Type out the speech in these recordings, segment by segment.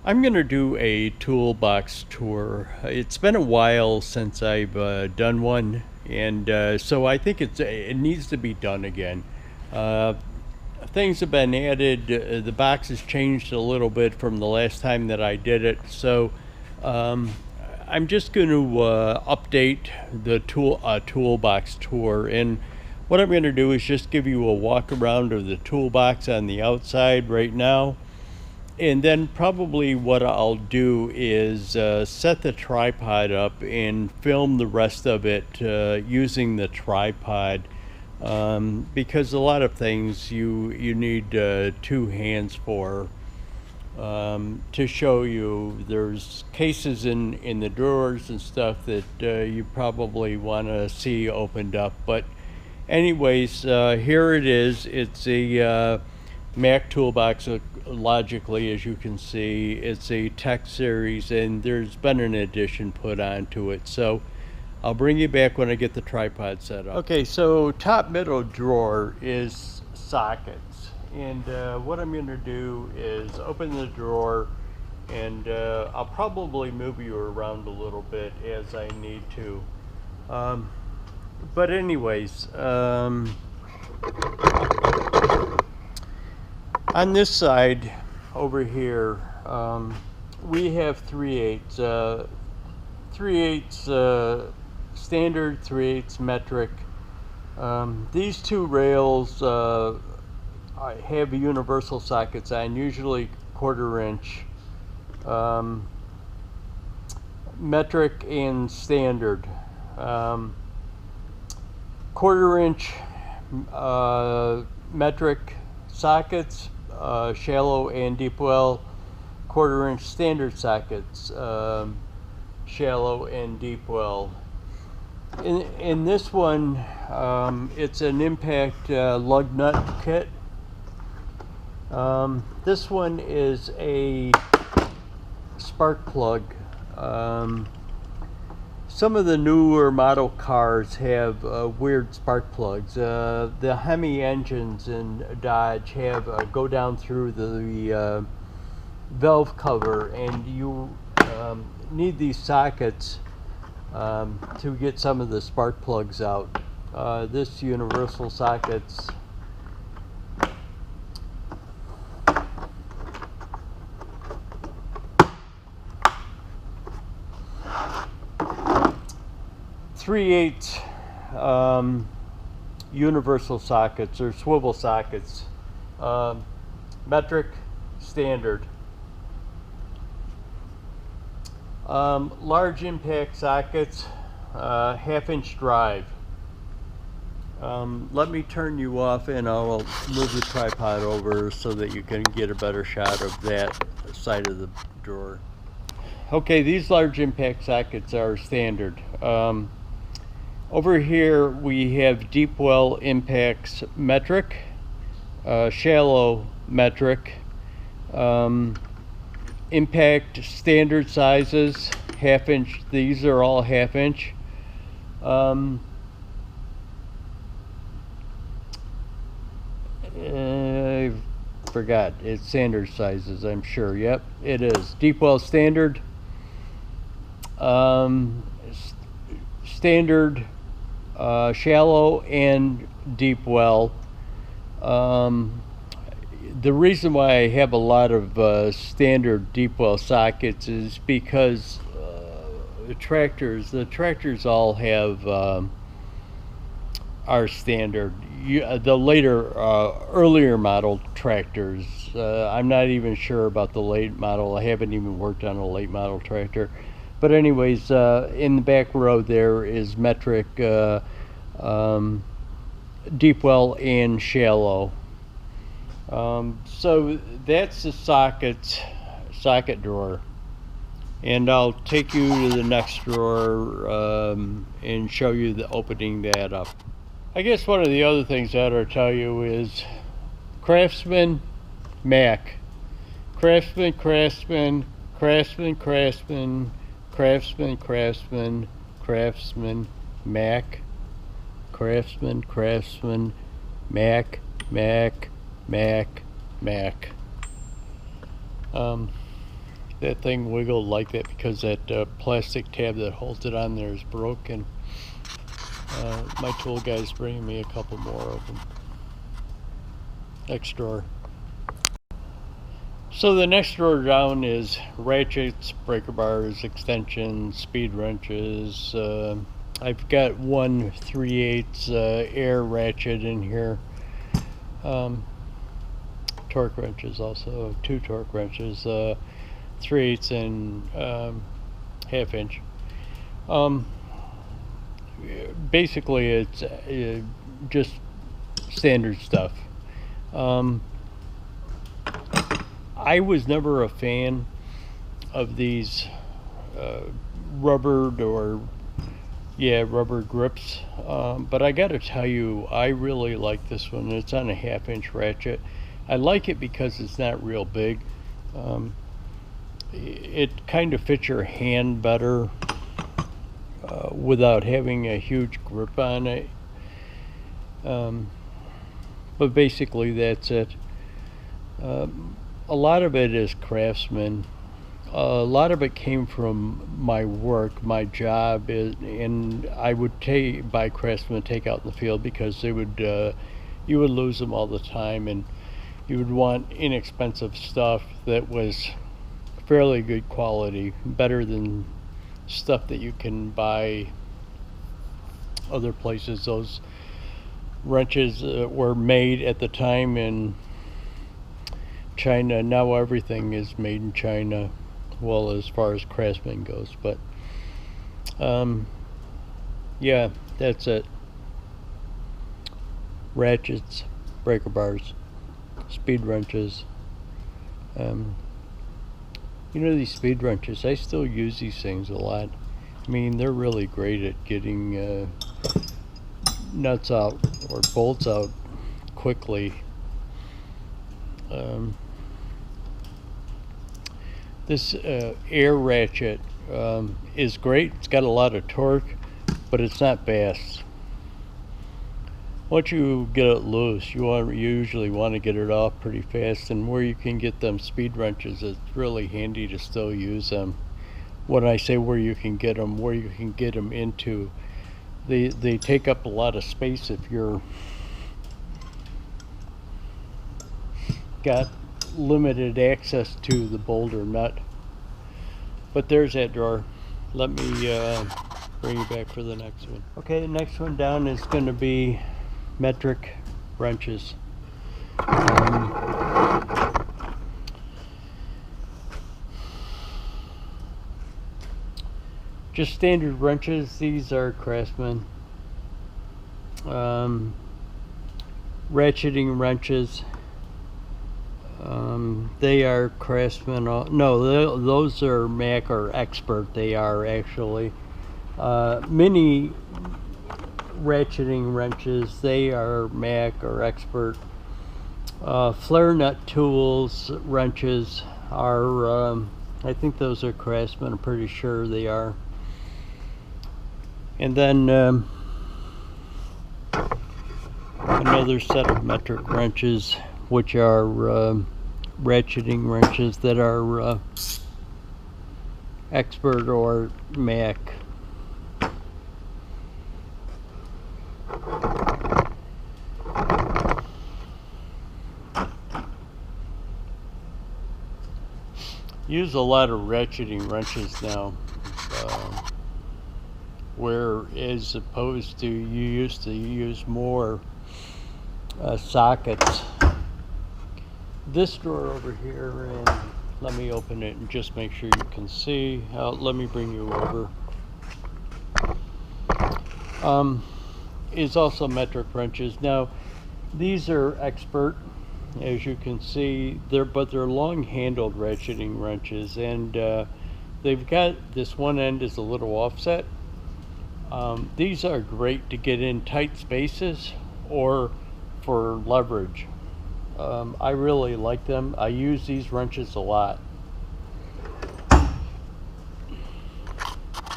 I'm going to do a toolbox tour. It's been a while since I've done one, and so I think it needs to be done again. Uh, Things have been added. The box has changed a little bit from the last time that I did it, so um, I'm just going to update the toolbox tour. And what I'm going to do is just give you a walk around of the toolbox on the outside right now. And then probably what I'll do is set the tripod up and film the rest of it using the tripod, because a lot of things you need two hands for. To show you, there's cases in the drawers and stuff that you probably want to see opened up. But anyways, here it is. It's a Mac toolbox. Logically, as you can see, it's a tech series, and there's been an addition put onto it. So I'll bring you back when I get the tripod set up. Okay, so top middle drawer is sockets, and what I'm going to do is open the drawer, and I'll probably move you around a little bit as I need to. But anyways, on this side over here, we have 3/8, 3/8 standard, 3/8 metric. These two rails have universal sockets on, usually 1/4 inch, metric and standard. 1/4 inch metric sockets, shallow and deep well. 1/4 inch standard sockets, shallow and deep well. In this one, it's an impact lug nut kit. This one is a spark plug. Some of the newer model cars have weird spark plugs. The Hemi engines in Dodge have go down through the valve cover, and you need these sockets to get some of the spark plugs out. This universal sockets. Three-eighths universal sockets, or swivel sockets, metric, standard. Large impact sockets, 1/2 inch drive. Let me turn you off, and I'll move the tripod over so that you can get a better shot of that side of the drawer. Okay, these large impact sockets are standard. Over here we have deep well impacts metric, shallow metric, impact standard sizes, 1/2 inch. These are all 1/2 inch. I forgot, it's standard sizes, I'm sure. Yep, it is. Deep well standard, standard, shallow and deep well. The reason why I have a lot of standard deep well sockets is because the tractors all have are standard. The later, earlier model tractors, I'm not even sure about the late model. I haven't even worked on a late model tractor. But anyways, in the back row there is metric, deep well and shallow. So that's the socket drawer. And I'll take you to the next drawer and show you the opening that up. I guess one of the other things I ought to tell you is Craftsman, Mac. Craftsman, Craftsman, Craftsman, Craftsman, Craftsman, Craftsman, Craftsman, Mac. Craftsman, Craftsman, Mac, Mac, Mac, Mac. that thing wiggled like that because that plastic tab that holds it on there is broken. My tool guy's bringing me a couple more of them. Next drawer. So the next drawer down is ratchets, breaker bars, extensions, speed wrenches. I've got one 3/8 air ratchet in here. Torque wrenches also, two torque wrenches, 3/8 and 1/2 inch. Basically it's just standard stuff. I was never a fan of these rubber grips, but I gotta tell you, I really like this one. It's on a 1/2 inch ratchet. I like it because it's not real big. It kind of fits your hand better without having a huge grip on it. But basically that's it. A lot of it is Craftsman. A lot of it came from my work, my job, and I would buy Craftsman and take out in the field because they would, you would lose them all the time, and you would want inexpensive stuff that was fairly good quality, better than stuff that you can buy other places. Those wrenches were made at the time in China. Now everything is made in China, well, as far as Craftsman goes. But yeah, that's it. Ratchets, breaker bars, speed wrenches. You know, these speed wrenches, I still use these things a lot. I mean, they're really great at getting nuts out or bolts out quickly. This air ratchet is great. It's got a lot of torque, but it's not fast. Once you get it loose, you usually want to get it off pretty fast, and where you can get them speed wrenches, it's really handy to still use them. When I say where you can get them into, they take up a lot of space if you're got limited access to the boulder nut. But there's that drawer. Let me bring you back for the next one. Okay, the next one down is going to be metric wrenches. Just standard wrenches. These are Craftsman. Ratcheting wrenches. They are Craftsman. No, those are Mac or Expert. They are actually mini ratcheting wrenches. They are Mac or Expert. Flare nut tools wrenches are I think those are Craftsman. I'm pretty sure they are. And then another set of metric wrenches, which are ratcheting wrenches that are Expert or Mac. Use a lot of ratcheting wrenches now, where as opposed to you used to use more sockets. This drawer over here, and let me open it and just make sure you can see. Let me bring you over. Is also metric wrenches. Now these are Expert, as you can see. They're long-handled ratcheting wrenches, and they've got this one end is a little offset. These are great to get in tight spaces or for leverage. I really like them. I use these wrenches a lot.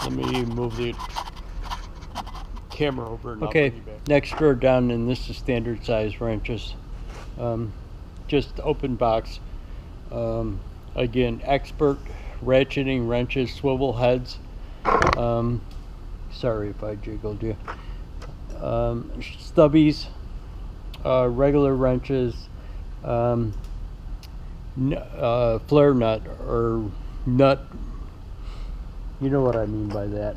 Let me move the camera over and okay, next drawer down, and this is standard size wrenches. Just open box. Again, Expert ratcheting wrenches, swivel heads. Sorry if I jiggled you. Stubbies, regular wrenches, flare nut or nut. You know what I mean by that.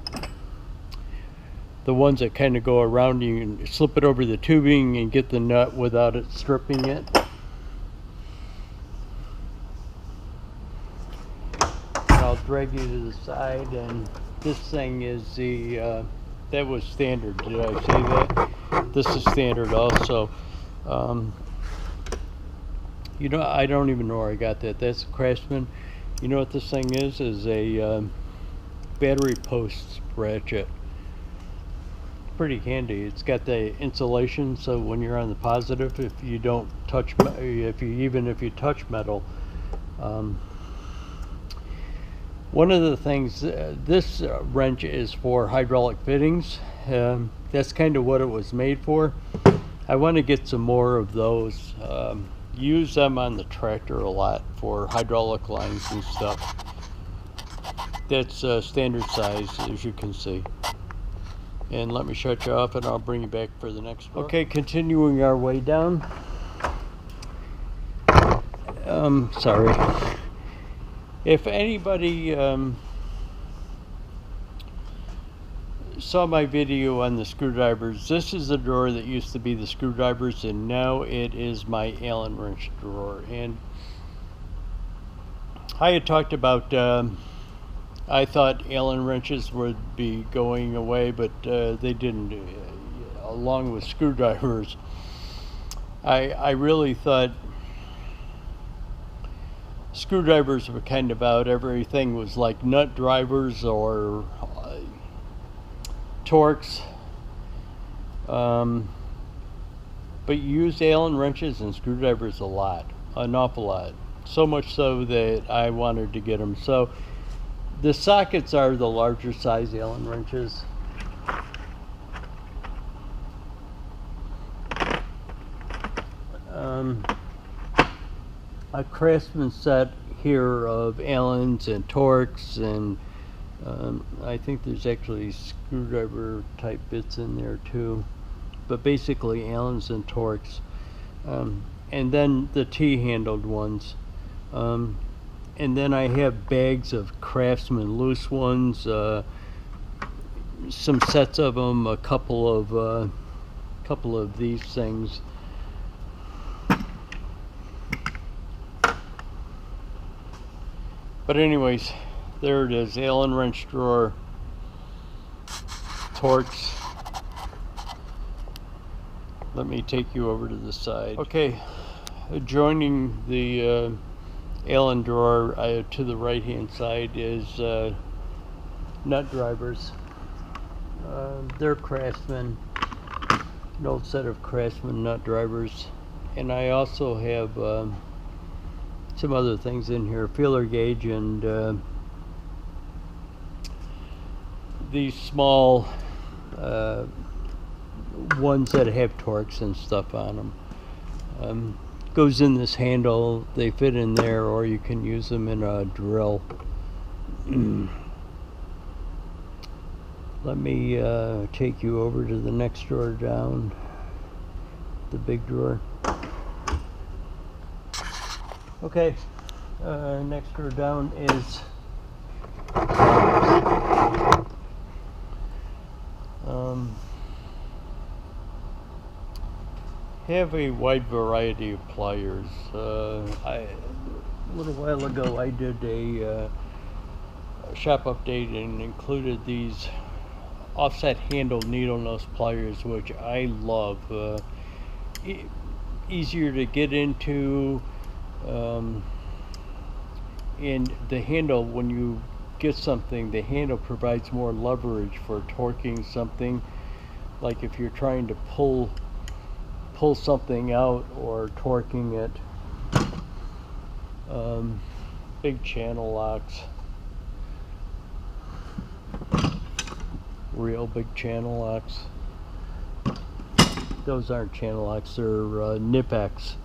The ones that kind of go around, you can slip it over the tubing and get the nut without it stripping it. I'll drag you to the side, and this thing is the that was standard. Did I say that? This is standard also. You know, I don't even know where I got that. That's a Craftsman. You know what this thing is? Is a battery post ratchet. Pretty handy. It's got the insulation, so when you're on the positive, if you don't touch, even if you touch metal. One of the things, this wrench is for hydraulic fittings. That's kind of what it was made for. I want to get some more of those. Use them on the tractor a lot for hydraulic lines and stuff. That's standard size, as you can see. And let me shut you off and I'll bring you back for the next one. Okay, continuing our way down. Sorry. If anybody saw my video on the screwdrivers, this is the drawer that used to be the screwdrivers, and now it is my Allen wrench drawer. And I had talked about I thought Allen wrenches would be going away, but they didn't. Along with screwdrivers, I really thought screwdrivers were kind of out. Everything was like nut drivers or torx. But you use Allen wrenches and screwdrivers a lot, an awful lot. So much so that I wanted to get them. So the sockets are the larger size Allen wrenches. A Craftsman set here of Allens and torx, and I think there's actually screwdriver type bits in there too, but basically Allens and torx, and then the T-handled ones, and then I have bags of Craftsman loose ones, some sets of them, a couple of these things. But anyways, there it is, Allen wrench drawer, torx. Let me take you over to the side. Okay, adjoining the Allen drawer to the right hand side is nut drivers. They're Craftsman, an old set of Craftsman nut drivers. And I also have some other things in here, feeler gauge, and these small ones that have torx and stuff on them. Goes in this handle, they fit in there, or you can use them in a drill. Let me take you over to the next drawer down, the big drawer. Okay, next drawer down is have a wide variety of pliers. A little while ago I did a shop update and included these offset handle needle nose pliers, which I love. Easier to get into, and the handle, when you get something, the handle provides more leverage for torquing something, like if you're trying to pull something out or torquing it. Big channel locks, real big channel locks. Those aren't channel locks, they're Nip-X.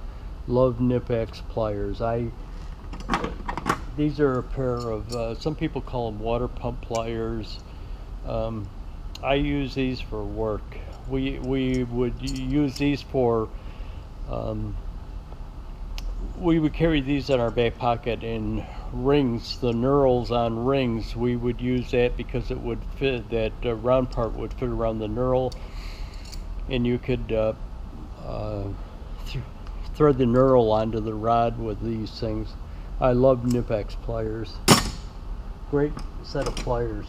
Love Nip-X pliers. These are a pair of, some people call them water pump pliers. I use these for work. We would use these for, we would carry these in our back pocket in rings, the knurls on rings. We would use that because it would fit, that round part would fit around the knurl, and you could thread the knurl onto the rod with these things. I love Nipex pliers. Great set of pliers.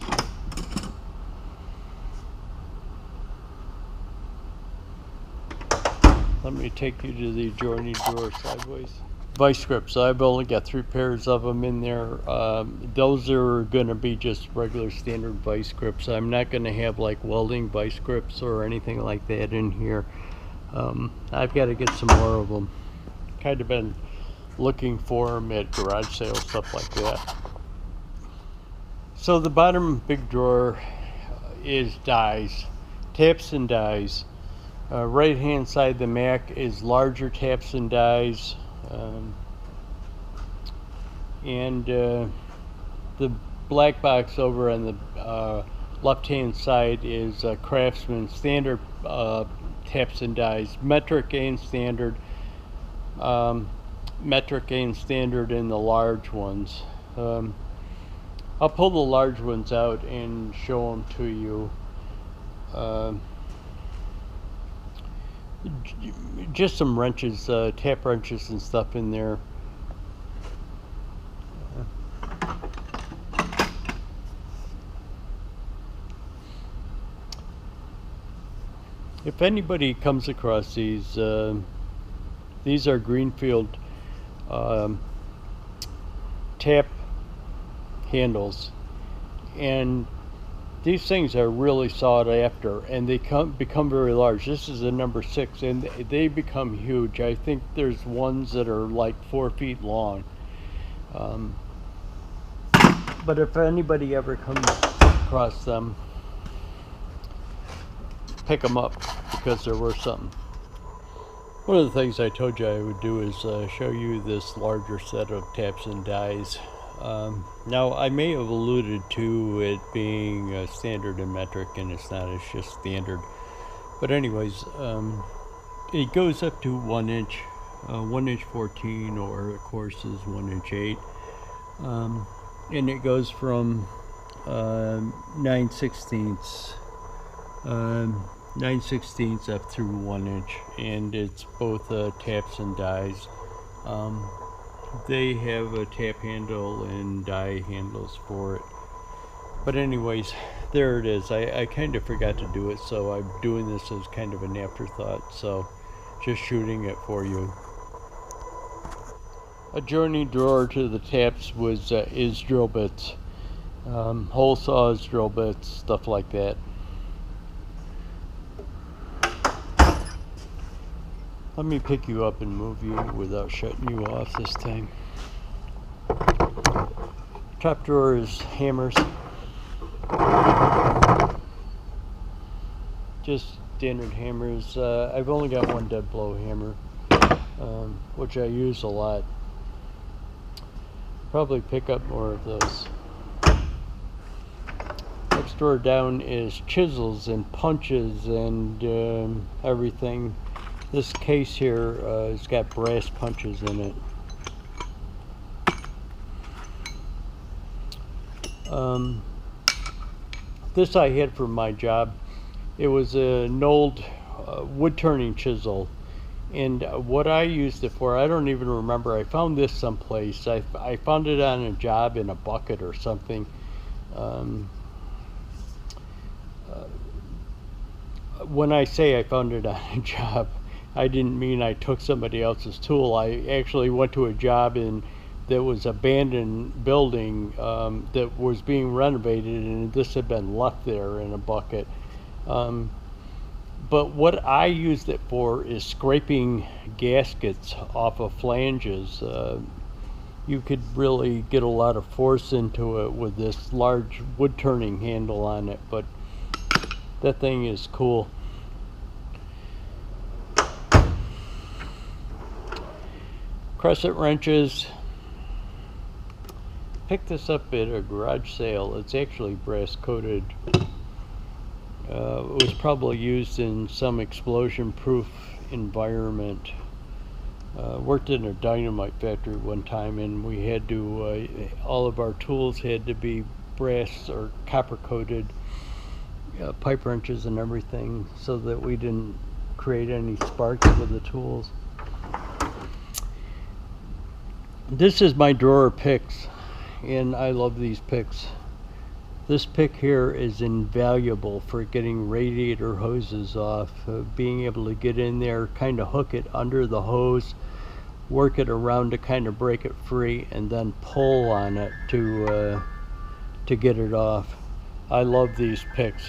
Let me take you to the adjoining drawer sideways. Vice grips. I've only got 3 pairs of them in there. Those are going to be just regular standard vice grips. I'm not going to have like welding vice grips or anything like that in here. I've got to get some more of them. Kind of been looking for them at garage sales, stuff like that. So the bottom big drawer is dies, taps and dies. Right hand side of the Mac is larger taps and dies, and the black box over on the left hand side is Craftsman standard taps and dies, metric and standard. Metric and standard in the large ones. I'll pull the large ones out and show them to you. Just some wrenches, tap wrenches and stuff in there. If anybody comes across these are Greenfield tap handles, and these things are really sought after, and they become very large. This is a number 6, and they become huge. I think there's ones that are like 4 feet long. But if anybody ever comes across them, pick them up because they're worth something. One of the things I told you I would do is show you this larger set of taps and dies. Now, I may have alluded to it being standard and metric, and it's not, it's just standard. But anyways, it goes up to 1 inch, 1 inch 14, or of course is 1 inch 8. And it goes from 9/16 up through 1 inch, and it's both taps and dies. They have a tap handle and die handles for it. But anyways, there it is. I kind of forgot to do it, so I'm doing this as kind of an afterthought, so just shooting it for you. Adjoining drawer to the taps was is drill bits, hole saws, drill bits, stuff like that. Let me pick you up and move you without shutting you off this time. Top drawer is hammers. Just standard hammers. I've only got one dead blow hammer, which I use a lot. Probably pick up more of those. Next drawer down is chisels and punches and everything. This case here has got brass punches in it. This I had for my job. It was an old wood turning chisel, and what I used it for, I don't even remember. I found this someplace. I found it on a job in a bucket or something. When I say I found it on a job, I didn't mean I took somebody else's tool. I actually went to a job in that was abandoned building that was being renovated, and this had been left there in a bucket. But what I used it for is scraping gaskets off of flanges. You could really get a lot of force into it with this large wood turning handle on it, but that thing is cool. Crescent wrenches, picked this up at a garage sale. It's actually brass coated. It was probably used in some explosion proof environment. Worked in a dynamite factory one time, and we had to, all of our tools had to be brass or copper coated, pipe wrenches and everything, so that we didn't create any sparks with the tools. This is my drawer of picks, and I love these picks. This pick here is invaluable for getting radiator hoses off, being able to get in there, kind of hook it under the hose, work it around to kind of break it free, and then pull on it to get it off. I love these picks.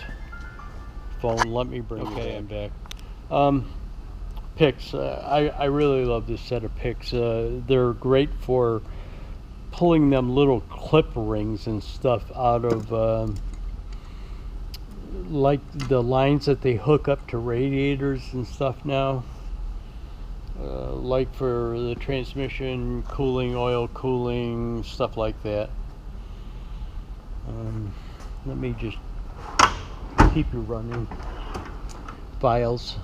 Phone, let me bring it back. Okay, I'm back. Picks. I really love this set of picks. They're great for pulling them little clip rings and stuff out of like the lines that they hook up to radiators and stuff now, like for the transmission cooling, oil cooling, stuff like that. Let me just keep you running. Files.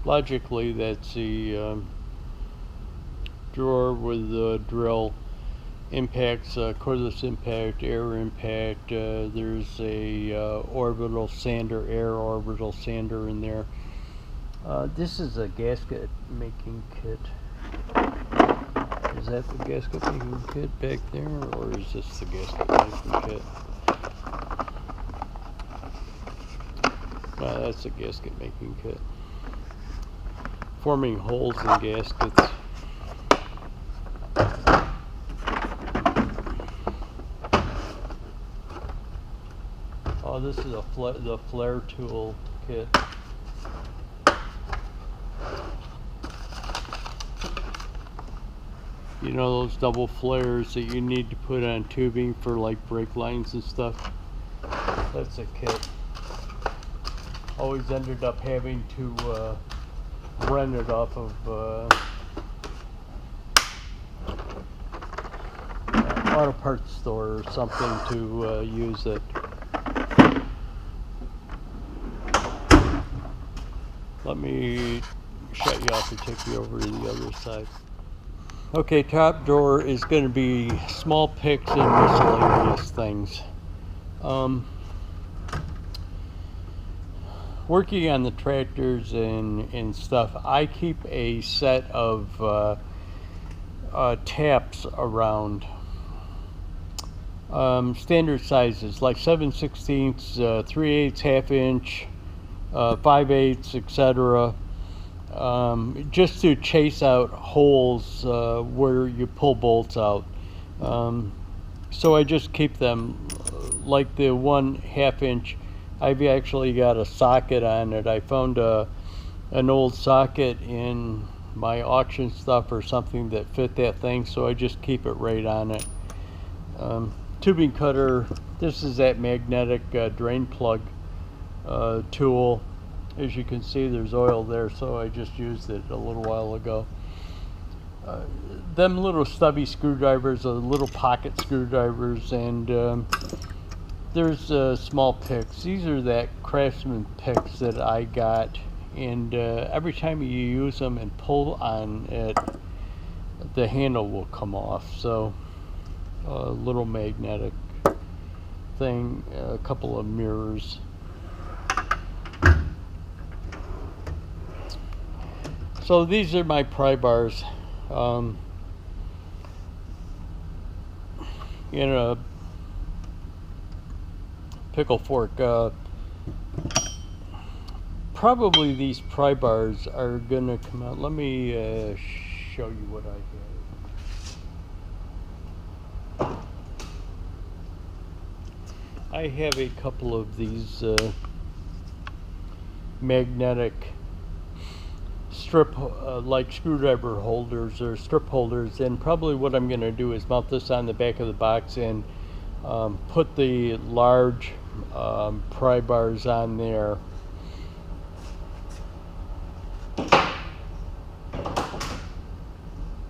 Logically, that's the drawer with the drill impacts, cordless impact, air impact. There's a orbital sander, air orbital sander in there. This is a gasket making kit. Is that the gasket making kit back there, or is this the gasket making kit? No, that's a gasket making kit. Forming holes in gaskets. Oh, this is the flare tool kit. You know those double flares that you need to put on tubing for like brake lines and stuff? That's a kit. Always ended up having to rent it off of auto parts store or something to use it. Let me shut you off and take you over to the other side. Okay, top drawer is going to be small picks and miscellaneous things. Working on the tractors and stuff, I keep a set of taps around. Standard sizes like 7/16, 3/8, half inch, 5/8, etc. Just to chase out holes where you pull bolts out. So I just keep them, like the 1/2 inch. I've actually got a socket on it. I found an old socket in my auction stuff or something that fit that thing, so I just keep it right on it. Tubing cutter. This is that magnetic drain plug tool. As you can see, there's oil there, so I just used it a little while ago. Them little stubby screwdrivers are little pocket screwdrivers, and there's small picks. These are that Craftsman picks that I got, and every time you use them and pull on it, the handle will come off. So a little magnetic thing, a couple of mirrors. So these are my pry bars. In a pickle fork. Probably these pry bars are gonna come out. Let me show you what I have. I have a couple of these magnetic strip like screwdriver holders or strip holders, and probably what I'm going to do is mount this on the back of the box and put the large pry bars on there.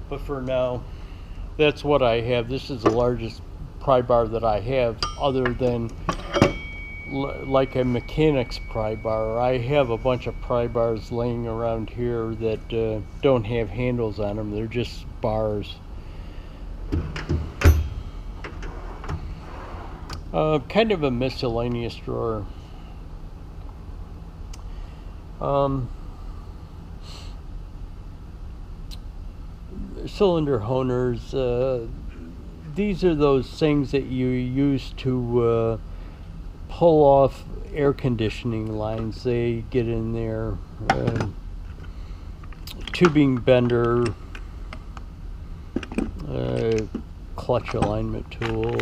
But for now, that's what I have. This is the largest pry bar that I have, other than like a mechanic's pry bar. I have a bunch of pry bars laying around here that don't have handles on them. They're just bars. Kind of a miscellaneous drawer. Cylinder honers. These are those things that you use to pull off air conditioning lines. They get in there. Tubing bender, clutch alignment tool,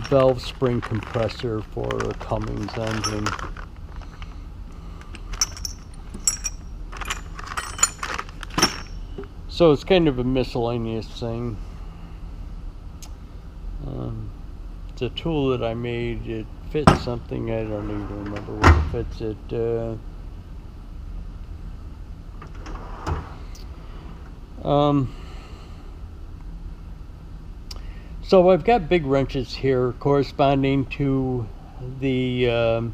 valve spring compressor for a Cummins engine. So it's kind of a miscellaneous thing. It's a tool that I made. It fits something. I don't even remember what it fits. So I've got big wrenches here corresponding to the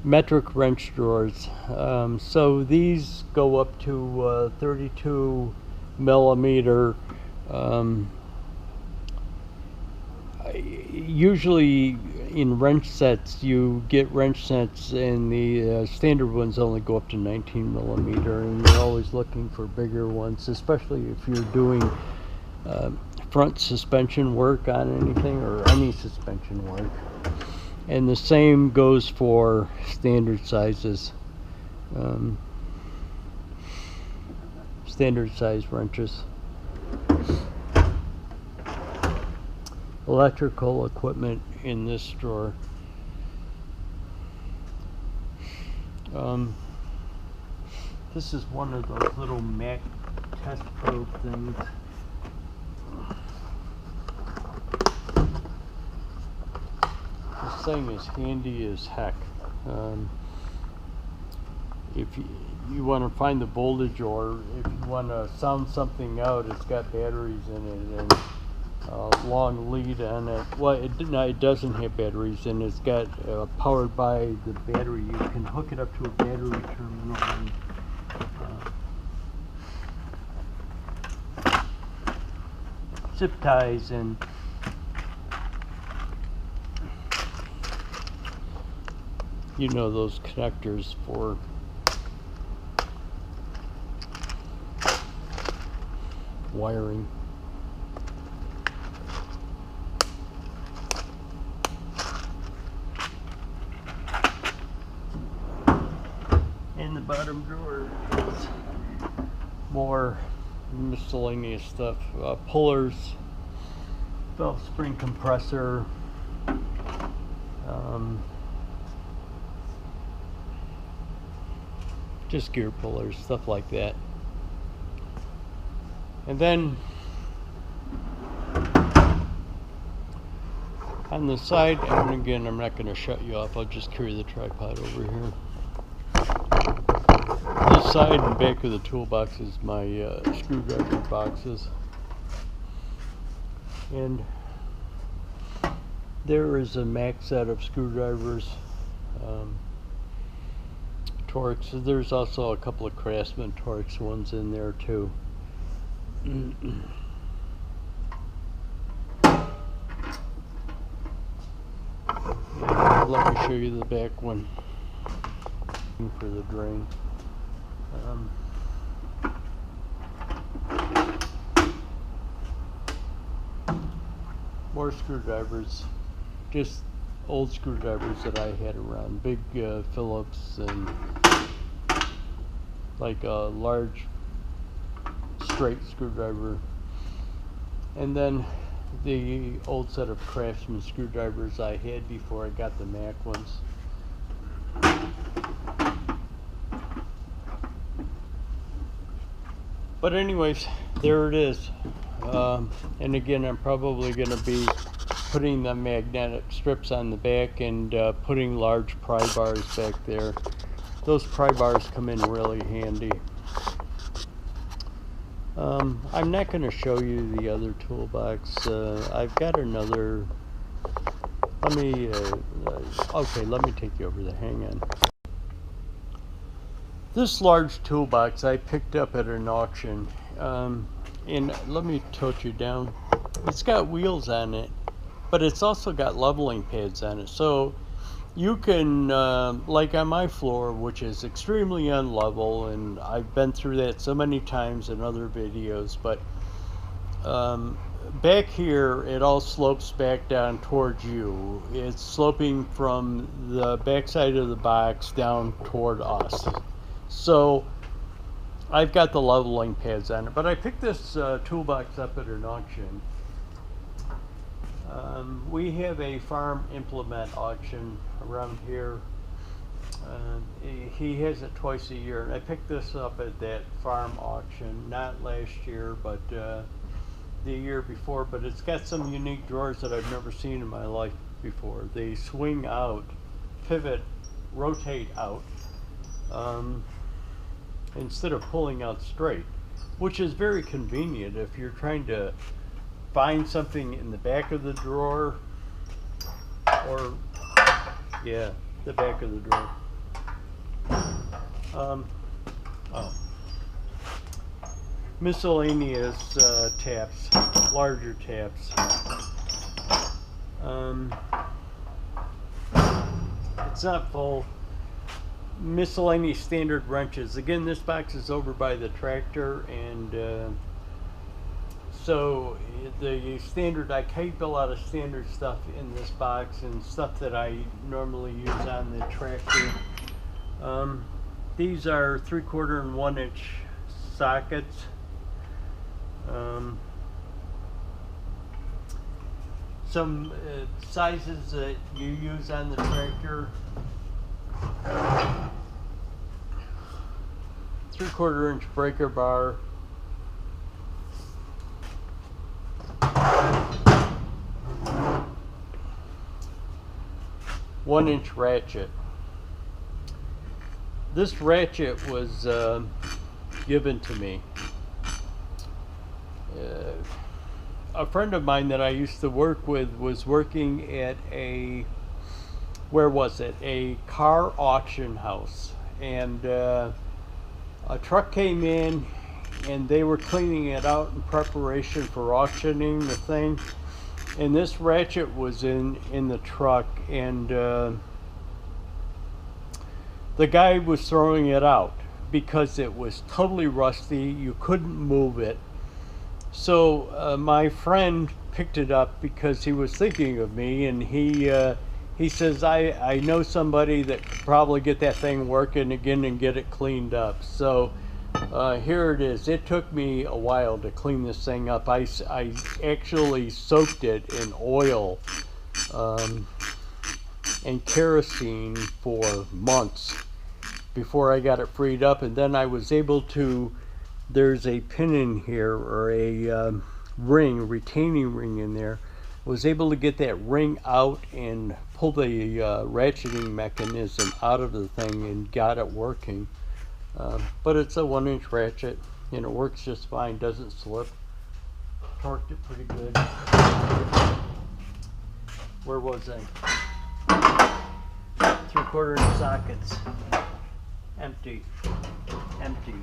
metric wrench drawers. So these go up to 32 millimeter. Usually in wrench sets, you get wrench sets, and the standard ones only go up to 19 millimeter, and you're always looking for bigger ones, especially if you're doing front suspension work on anything, or any suspension work. And the same goes for standard sizes, standard size wrenches. Electrical equipment in this drawer. This is one of those little Mac test probe things. This thing is handy as heck. If you want to find the voltage, or if you want to sound something out, it's got batteries in it and long lead on it. Well, it doesn't have batteries, and it's got powered by the battery. You can hook it up to a battery terminal and zip ties, and you know, those connectors for wiring. In the bottom drawer is more miscellaneous stuff. Pullers, valve spring compressor, just gear pullers, stuff like that. And then on the side, and again, I'm not going to shut you off, I'll just carry the tripod over here. The side and back of the toolbox is my screwdriver boxes. And there is a max set of screwdrivers, torx. There's also a couple of Craftsman torx ones in there too. Let me show you the back one for the drain. More screwdrivers, just old screwdrivers that I had around, big Phillips, and like a large straight screwdriver, and then the old set of Craftsman screwdrivers I had before I got the Mac ones. But anyways, there it is. And again, I'm probably going to be putting the magnetic strips on the back and putting large pry bars back there. Those pry bars come in really handy. I'm not going to show you the other toolbox. I've got another. Let me. Okay, let me take you over there. Hang on. This large toolbox I picked up at an auction, and let me tilt you down. It's got wheels on it, but it's also got leveling pads on it. So you can, like on my floor, which is extremely unlevel, and I've been through that so many times in other videos, but back here it all slopes back down towards you. It's sloping from the backside of the box down toward us. So I've got the leveling pads on it, but I picked this toolbox up at an auction. We have a farm implement auction around here. He has it twice a year, and I picked this up at that farm auction, not last year, but the year before. But it's got some unique drawers that I've never seen in my life before. They swing out, pivot, rotate out, instead of pulling out straight, which is very convenient if you're trying to find something in the back of the drawer, or yeah, the back of the drawer. Miscellaneous taps, larger taps. It's not full. Miscellaneous standard wrenches. Again, this box is over by the tractor, and so the standard, I keep a lot of standard stuff in this box and stuff that I normally use on the tractor. These are 3/4 and 1 inch sockets. Some sizes that you use on the tractor. 3/4 inch breaker bar. 1 inch ratchet. This ratchet was given to me. A friend of mine that I used to work with was working at a, where was it? A car auction house. And a truck came in and they were cleaning it out in preparation for auctioning the thing. And this ratchet was in the truck, and the guy was throwing it out because it was totally rusty. You couldn't move it. So my friend picked it up because he was thinking of me, and he says, I know somebody that could probably get that thing working again and get it cleaned up. So here it is. It took me a while to clean this thing up. I actually soaked it in oil and kerosene for months before I got it freed up, and then I was able to, there's a pin in here, or a ring, retaining ring in there. Was able to get that ring out and pull the ratcheting mechanism out of the thing and got it working. But it's a 1 inch ratchet, and it works just fine, doesn't slip. Torqued it pretty good. Where was I? 3/4 inch sockets. Empty. Empty.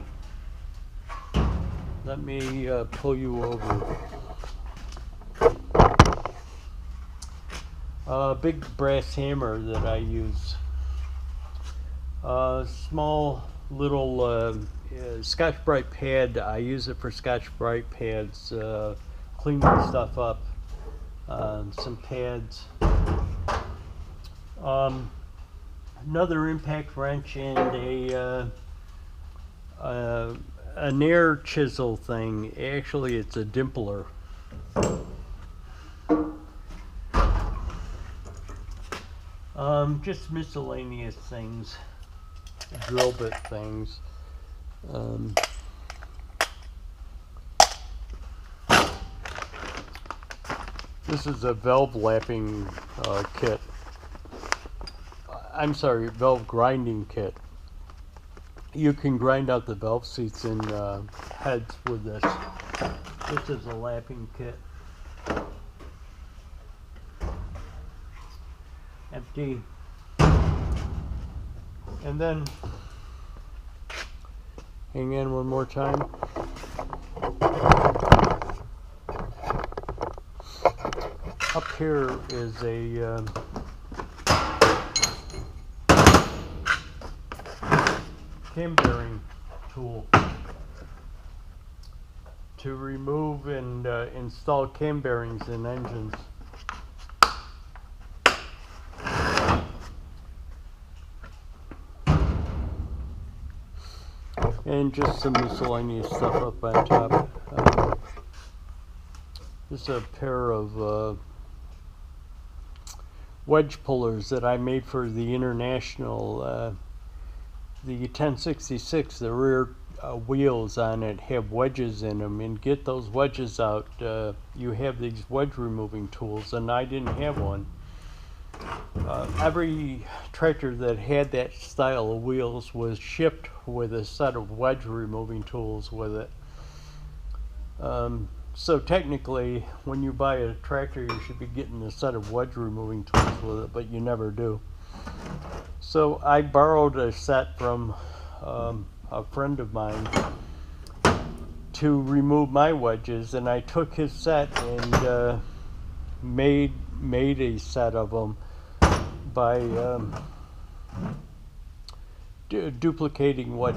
Let me pull you over. Big brass hammer that I use. Small little Scotch-Brite pad. I use it for Scotch-Brite pads, cleaning stuff up. Some pads. Another impact wrench, and a nair chisel thing. Actually, it's a dimpler. Just miscellaneous things, drill bit things. This is a valve lapping kit. I'm sorry, valve grinding kit. You can grind out the valve seats and heads with this. This is a lapping kit. Empty. And then, hang in one more time. Up here is a cam bearing tool to remove and install cam bearings in engines. And just some miscellaneous stuff up on top. This is a pair of wedge pullers that I made for the International. The 1066, the rear wheels on it have wedges in them, and get those wedges out, you have these wedge removing tools, and I didn't have one. Every tractor that had that style of wheels was shipped with a set of wedge removing tools with it. So technically, when you buy a tractor, you should be getting a set of wedge removing tools with it, but you never do. So I borrowed a set from a friend of mine to remove my wedges, and I took his set and made a set of them by duplicating what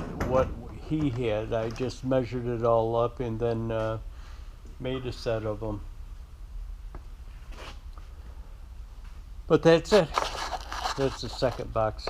he had. I just measured it all up and then made a set of them. But that's it. That's the second box.